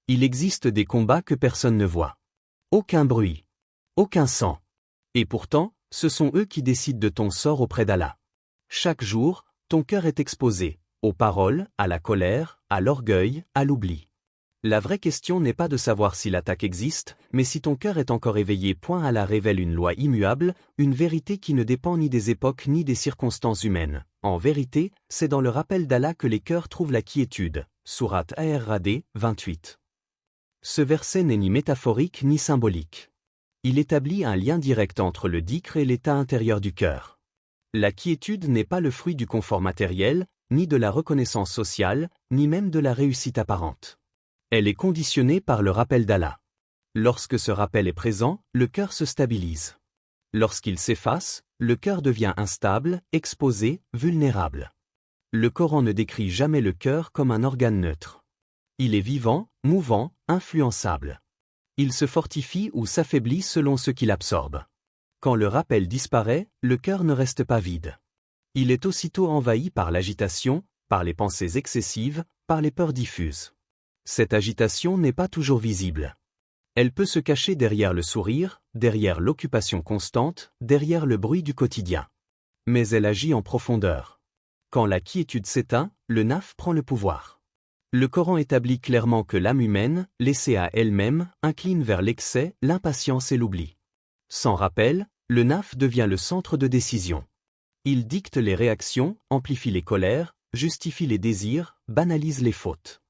Il existe des combats que personne ne voit. Aucun bruit. Aucun sang. Et pourtant, ce sont eux qui décident de ton sort auprès d'Allah. Chaque jour, ton cœur est exposé, aux paroles, à la colère, à l'orgueil, à l'oubli. La vraie question n'est pas de savoir si l'attaque existe, mais si ton cœur est encore éveillé. Allah révèle une loi immuable, une vérité qui ne dépend ni des époques ni des circonstances humaines. En vérité, c'est dans le rappel d'Allah que les cœurs trouvent la quiétude. Sourate Ar-Ra'd, 28. Ce verset n'est ni métaphorique ni symbolique. Il établit un lien direct entre le dhikr et l'état intérieur du cœur. La quiétude n'est pas le fruit du confort matériel, ni de la reconnaissance sociale, ni même de la réussite apparente. Elle est conditionnée par le rappel d'Allah. Lorsque ce rappel est présent, le cœur se stabilise. Lorsqu'il s'efface, le cœur devient instable, exposé, vulnérable. Le Coran ne décrit jamais le cœur comme un organe neutre. Il est vivant, mouvant, influençable. Il se fortifie ou s'affaiblit selon ce qu'il absorbe. Quand le rappel disparaît, le cœur ne reste pas vide. Il est aussitôt envahi par l'agitation, par les pensées excessives, par les peurs diffuses. Cette agitation n'est pas toujours visible. Elle peut se cacher derrière le sourire, derrière l'occupation constante, derrière le bruit du quotidien. Mais elle agit en profondeur. Quand la quiétude s'éteint, le nafs prend le pouvoir. Le Coran établit clairement que l'âme humaine, laissée à elle-même, incline vers l'excès, l'impatience et l'oubli. Sans rappel, le nafs devient le centre de décision. Il dicte les réactions, amplifie les colères, justifie les désirs, banalise les fautes.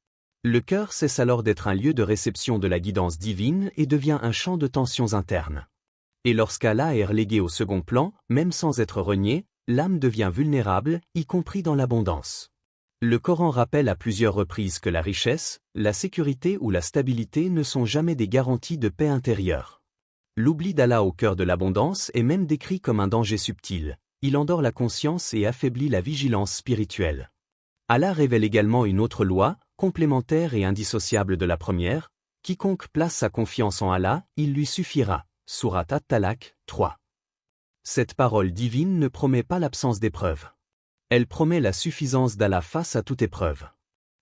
Le cœur cesse alors d'être un lieu de réception de la guidance divine et devient un champ de tensions internes. Et lorsqu'Allah est relégué au second plan, même sans être renié, l'âme devient vulnérable, y compris dans l'abondance. Le Coran rappelle à plusieurs reprises que la richesse, la sécurité ou la stabilité ne sont jamais des garanties de paix intérieure. L'oubli d'Allah au cœur de l'abondance est même décrit comme un danger subtil. Il endort la conscience et affaiblit la vigilance spirituelle. Allah révèle également une autre loi, complémentaire et indissociable de la première: quiconque place sa confiance en Allah, il lui suffira. Sourate At-Talaq, 3. Cette parole divine ne promet pas l'absence d'épreuves. Elle promet la suffisance d'Allah face à toute épreuve.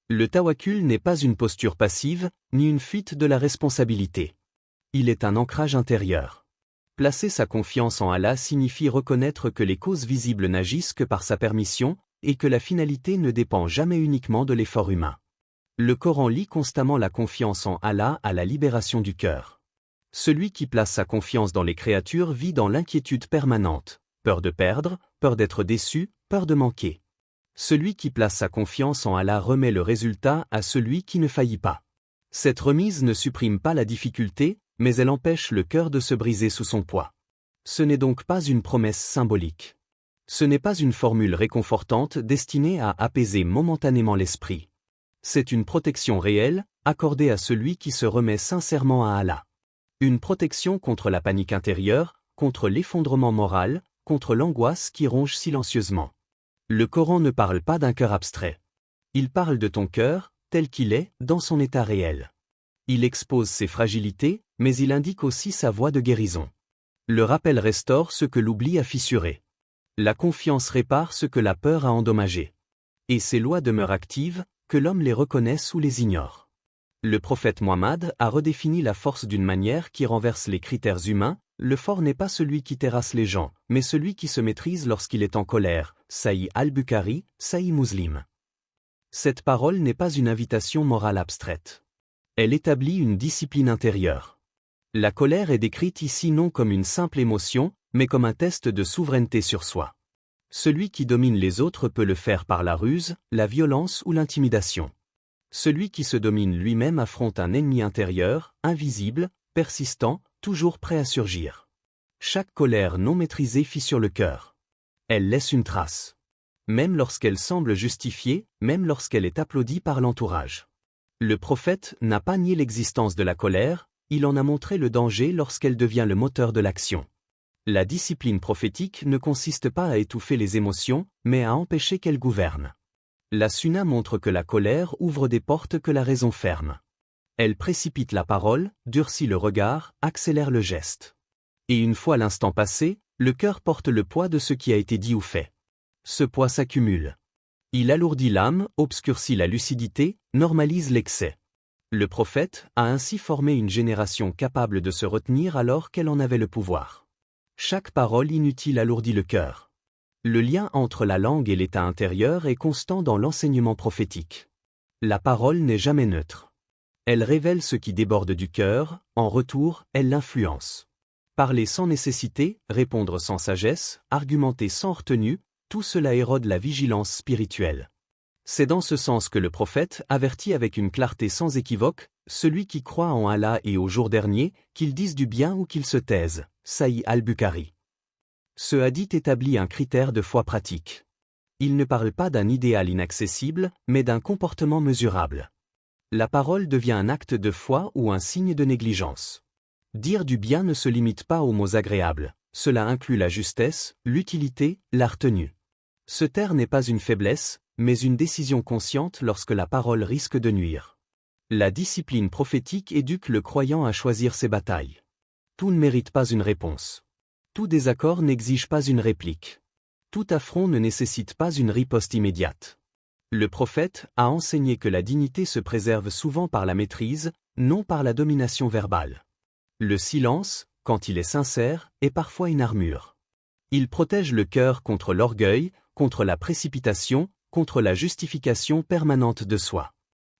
Le tawakkul n'est pas une posture passive, ni une fuite de la responsabilité. Il est un ancrage intérieur. Placer sa confiance en Allah signifie reconnaître que les causes visibles n'agissent que par sa permission, et que la finalité ne dépend jamais uniquement de l'effort humain. Le Coran lie constamment la confiance en Allah à la libération du cœur. Celui qui place sa confiance dans les créatures vit dans l'inquiétude permanente, peur de perdre, peur d'être déçu, peur de manquer. Celui qui place sa confiance en Allah remet le résultat à celui qui ne faillit pas. Cette remise ne supprime pas la difficulté, mais elle empêche le cœur de se briser sous son poids. Ce n'est donc pas une promesse symbolique. Ce n'est pas une formule réconfortante destinée à apaiser momentanément l'esprit. C'est une protection réelle, accordée à celui qui se remet sincèrement à Allah. Une protection contre la panique intérieure, contre l'effondrement moral, contre l'angoisse qui ronge silencieusement. Le Coran ne parle pas d'un cœur abstrait. Il parle de ton cœur, tel qu'il est, dans son état réel. Il expose ses fragilités, mais il indique aussi sa voie de guérison. Le rappel restaure ce que l'oubli a fissuré. La confiance répare ce que la peur a endommagé. Et ces lois demeurent actives, que l'homme les reconnaisse ou les ignore. Le prophète Muhammad a redéfini la force d'une manière qui renverse les critères humains. Le fort n'est pas celui qui terrasse les gens, mais celui qui se maîtrise lorsqu'il est en colère. Sahih al-Bukhari, Sahih Muslim. Cette parole n'est pas une invitation morale abstraite. Elle établit une discipline intérieure. La colère est décrite ici non comme une simple émotion, mais comme un test de souveraineté sur soi. Celui qui domine les autres peut le faire par la ruse, la violence ou l'intimidation. Celui qui se domine lui-même affronte un ennemi intérieur, invisible, persistant, toujours prêt à surgir. Chaque colère non maîtrisée fissure le cœur. Elle laisse une trace. Même lorsqu'elle semble justifiée, même lorsqu'elle est applaudie par l'entourage. Le prophète n'a pas nié l'existence de la colère, il en a montré le danger lorsqu'elle devient le moteur de l'action. La discipline prophétique ne consiste pas à étouffer les émotions, mais à empêcher qu'elles gouvernent. La sunna montre que la colère ouvre des portes que la raison ferme. Elle précipite la parole, durcit le regard, accélère le geste. Et une fois l'instant passé, le cœur porte le poids de ce qui a été dit ou fait. Ce poids s'accumule. Il alourdit l'âme, obscurcit la lucidité, normalise l'excès. Le prophète a ainsi formé une génération capable de se retenir alors qu'elle en avait le pouvoir. Chaque parole inutile alourdit le cœur. Le lien entre la langue et l'état intérieur est constant dans l'enseignement prophétique. La parole n'est jamais neutre. Elle révèle ce qui déborde du cœur, en retour, elle l'influence. Parler sans nécessité, répondre sans sagesse, argumenter sans retenue, tout cela érode la vigilance spirituelle. C'est dans ce sens que le prophète avertit avec une clarté sans équivoque, celui qui croit en Allah et au jour dernier, qu'il dise du bien ou qu'il se taise. Sahih al-Bukhari. Ce hadith établit un critère de foi pratique. Il ne parle pas d'un idéal inaccessible, mais d'un comportement mesurable. La parole devient un acte de foi ou un signe de négligence. Dire du bien ne se limite pas aux mots agréables, cela inclut la justesse, l'utilité, la retenue. Se taire n'est pas une faiblesse, mais une décision consciente lorsque la parole risque de nuire. La discipline prophétique éduque le croyant à choisir ses batailles. Tout ne mérite pas une réponse. Tout désaccord n'exige pas une réplique. Tout affront ne nécessite pas une riposte immédiate. Le prophète a enseigné que la dignité se préserve souvent par la maîtrise, non par la domination verbale. Le silence, quand il est sincère, est parfois une armure. Il protège le cœur contre l'orgueil, contre la précipitation, contre la justification permanente de soi.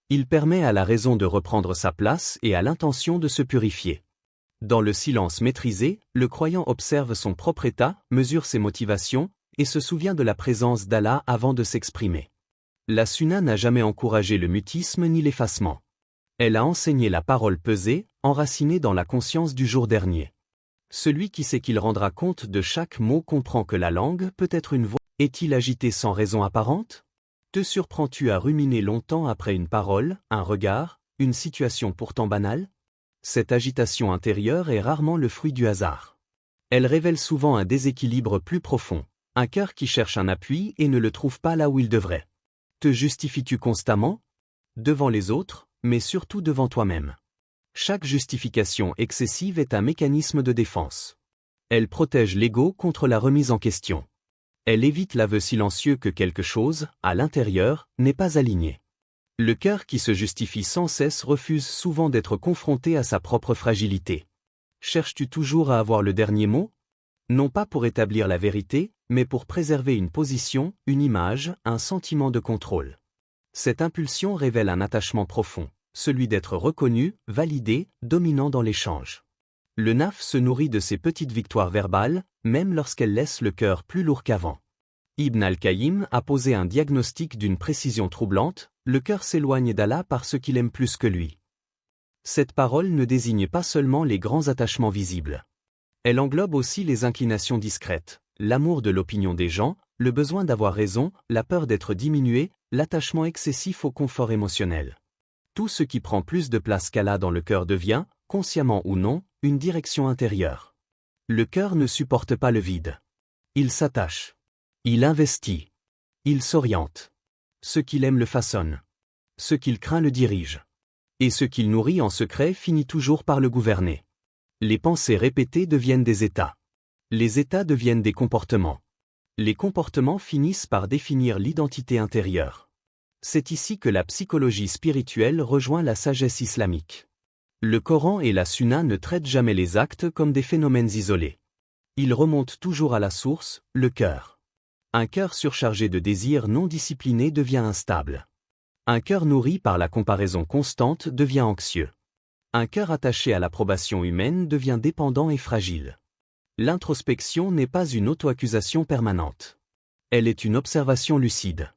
Il permet à la raison de reprendre sa place et à l'intention de se purifier. Dans le silence maîtrisé, le croyant observe son propre état, mesure ses motivations, et se souvient de la présence d'Allah avant de s'exprimer. La sunna n'a jamais encouragé le mutisme ni l'effacement. Elle a enseigné la parole pesée, enracinée dans la conscience du jour dernier. Celui qui sait qu'il rendra compte de chaque mot comprend que la langue peut être une voix. Est-il agité sans raison apparente ? Te surprends-tu à ruminer longtemps après une parole, un regard, une situation pourtant banale ? Cette agitation intérieure est rarement le fruit du hasard. Elle révèle souvent un déséquilibre plus profond, un cœur qui cherche un appui et ne le trouve pas là où il devrait. Te justifies-tu constamment ? Devant les autres, mais surtout devant toi-même. Chaque justification excessive est un mécanisme de défense. Elle protège l'ego contre la remise en question. Elle évite l'aveu silencieux que quelque chose, à l'intérieur, n'est pas aligné. Le cœur qui se justifie sans cesse refuse souvent d'être confronté à sa propre fragilité. Cherches-tu toujours à avoir le dernier mot ? Non pas pour établir la vérité, mais pour préserver une position, une image, un sentiment de contrôle. Cette impulsion révèle un attachement profond, celui d'être reconnu, validé, dominant dans l'échange. Le nafs se nourrit de ces petites victoires verbales, même lorsqu'elles laissent le cœur plus lourd qu'avant. Ibn al-Qayyim a posé un diagnostic d'une précision troublante, le cœur s'éloigne d'Allah parce qu'il aime plus que lui. Cette parole ne désigne pas seulement les grands attachements visibles. Elle englobe aussi les inclinations discrètes, l'amour de l'opinion des gens, le besoin d'avoir raison, la peur d'être diminué, l'attachement excessif au confort émotionnel. Tout ce qui prend plus de place qu'Allah dans le cœur devient, consciemment ou non, une direction intérieure. Le cœur ne supporte pas le vide. Il s'attache. Il investit. Il s'oriente. Ce qu'il aime le façonne. Ce qu'il craint le dirige. Et ce qu'il nourrit en secret finit toujours par le gouverner. Les pensées répétées deviennent des états. Les états deviennent des comportements. Les comportements finissent par définir l'identité intérieure. C'est ici que la psychologie spirituelle rejoint la sagesse islamique. Le Coran et la Sunna ne traitent jamais les actes comme des phénomènes isolés. Ils remontent toujours à la source, le cœur. Un cœur surchargé de désirs non disciplinés devient instable. Un cœur nourri par la comparaison constante devient anxieux. Un cœur attaché à l'approbation humaine devient dépendant et fragile. L'introspection n'est pas une auto-accusation permanente. Elle est une observation lucide.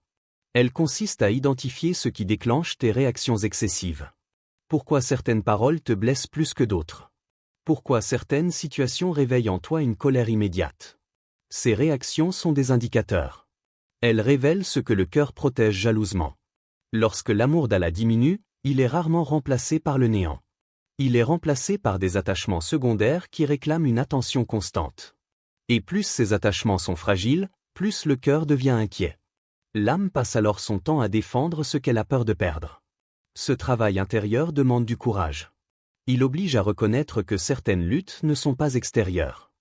Elle consiste à identifier ce qui déclenche tes réactions excessives. Pourquoi certaines paroles te blessent plus que d'autres ? Pourquoi certaines situations réveillent en toi une colère immédiate ? Ces réactions sont des indicateurs. Elles révèlent ce que le cœur protège jalousement. Lorsque l'amour d'Allah diminue, il est rarement remplacé par le néant. Il est remplacé par des attachements secondaires qui réclament une attention constante. Et plus ces attachements sont fragiles, plus le cœur devient inquiet. L'âme passe alors son temps à défendre ce qu'elle a peur de perdre. Ce travail intérieur demande du courage. Il oblige à reconnaître que certaines luttes ne sont pas extérieures.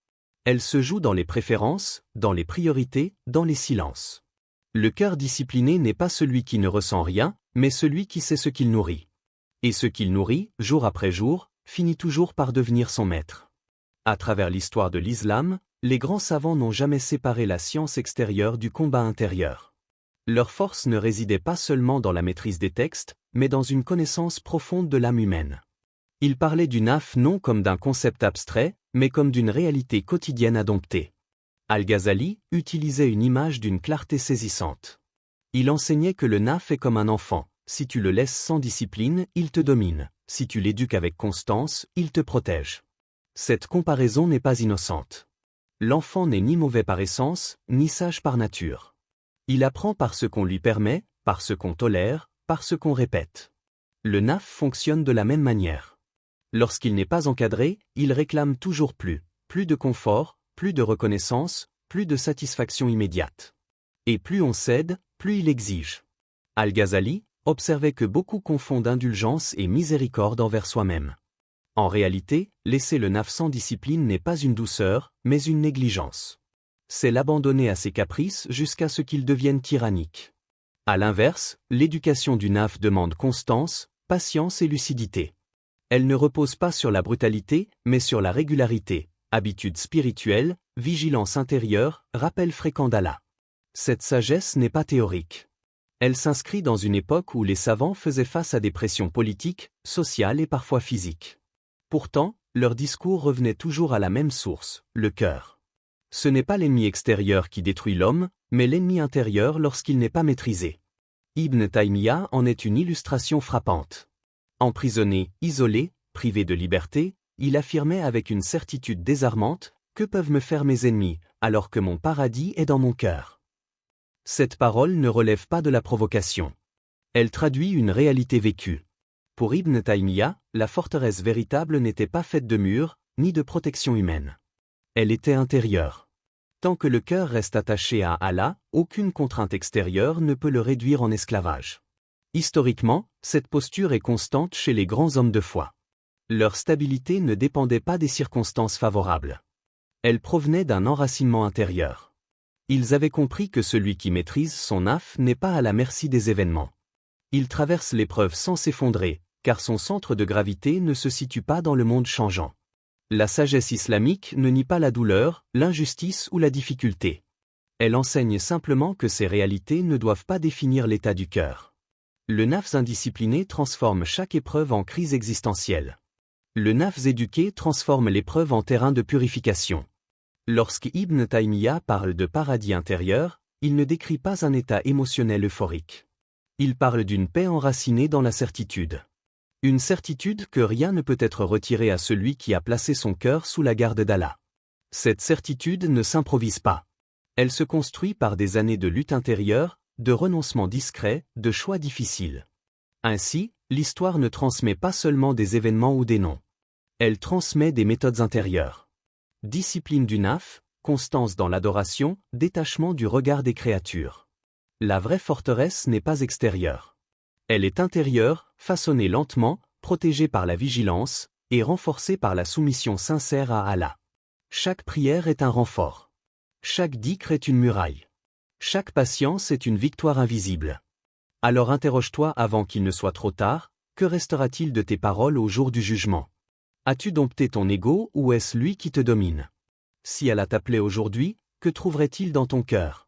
Elles se jouent dans les préférences, dans les priorités, dans les silences. Le cœur discipliné n'est pas celui qui ne ressent rien, mais celui qui sait ce qu'il nourrit. Et ce qu'il nourrit, jour après jour, finit toujours par devenir son maître. À travers l'histoire de l'islam, les grands savants n'ont jamais séparé la science extérieure du combat intérieur. Leur force ne résidait pas seulement dans la maîtrise des textes, mais dans une connaissance profonde de l'âme humaine. Ils parlaient du nafs non comme d'un concept abstrait, mais comme d'une réalité quotidienne à dompter. Al-Ghazali utilisait une image d'une clarté saisissante. Il enseignait que le nafs est comme un enfant, si tu le laisses sans discipline, il te domine, si tu l'éduques avec constance, il te protège. Cette comparaison n'est pas innocente. L'enfant n'est ni mauvais par essence, ni sage par nature. Il apprend par ce qu'on lui permet, par ce qu'on tolère, par ce qu'on répète. Le nafs fonctionne de la même manière. Lorsqu'il n'est pas encadré, il réclame toujours plus de confort, plus de reconnaissance, plus de satisfaction immédiate. Et plus on cède, plus il exige. Al-Ghazali observait que beaucoup confondent indulgence et miséricorde envers soi-même. En réalité, laisser le nafs sans discipline n'est pas une douceur, mais une négligence. C'est l'abandonner à ses caprices jusqu'à ce qu'il devienne tyrannique. À l'inverse, l'éducation du nafs demande constance, patience et lucidité. Elle ne repose pas sur la brutalité, mais sur la régularité, habitude spirituelle, vigilance intérieure, rappel fréquent d'Allah. Cette sagesse n'est pas théorique. Elle s'inscrit dans une époque où les savants faisaient face à des pressions politiques, sociales et parfois physiques. Pourtant, leur discours revenait toujours à la même source, le cœur. Ce n'est pas l'ennemi extérieur qui détruit l'homme, mais l'ennemi intérieur lorsqu'il n'est pas maîtrisé. Ibn Taymiyya en est une illustration frappante. Emprisonné, isolé, privé de liberté, il affirmait avec une certitude désarmante, « Que peuvent me faire mes ennemis, alors que mon paradis est dans mon cœur ?» Cette parole ne relève pas de la provocation. Elle traduit une réalité vécue. Pour Ibn Taymiyya, la forteresse véritable n'était pas faite de murs, ni de protection humaine. Elle était intérieure. Tant que le cœur reste attaché à Allah, aucune contrainte extérieure ne peut le réduire en esclavage. Historiquement, cette posture est constante chez les grands hommes de foi. Leur stabilité ne dépendait pas des circonstances favorables. Elle provenait d'un enracinement intérieur. Ils avaient compris que celui qui maîtrise son nafs n'est pas à la merci des événements. Il traverse l'épreuve sans s'effondrer, car son centre de gravité ne se situe pas dans le monde changeant. La sagesse islamique ne nie pas la douleur, l'injustice ou la difficulté. Elle enseigne simplement que ces réalités ne doivent pas définir l'état du cœur. Le nafs indiscipliné transforme chaque épreuve en crise existentielle. Le nafs éduqué transforme l'épreuve en terrain de purification. Lorsque Ibn Taymiyya parle de paradis intérieur, il ne décrit pas un état émotionnel euphorique. Il parle d'une paix enracinée dans la certitude. Une certitude que rien ne peut être retiré à celui qui a placé son cœur sous la garde d'Allah. Cette certitude ne s'improvise pas. Elle se construit par des années de lutte intérieure, de renoncements discrets, de choix difficiles. Ainsi, l'histoire ne transmet pas seulement des événements ou des noms. Elle transmet des méthodes intérieures. Discipline du nafs, constance dans l'adoration, détachement du regard des créatures. La vraie forteresse n'est pas extérieure. Elle est intérieure, façonnée lentement, protégée par la vigilance, et renforcée par la soumission sincère à Allah. Chaque prière est un renfort. Chaque dhikr est une muraille. Chaque patience est une victoire invisible. Alors interroge-toi avant qu'il ne soit trop tard, que restera-t-il de tes paroles au jour du jugement? As-tu dompté ton ego ou est-ce lui qui te domine? Si Allah t'appelait aujourd'hui, que trouverait-il dans ton cœur?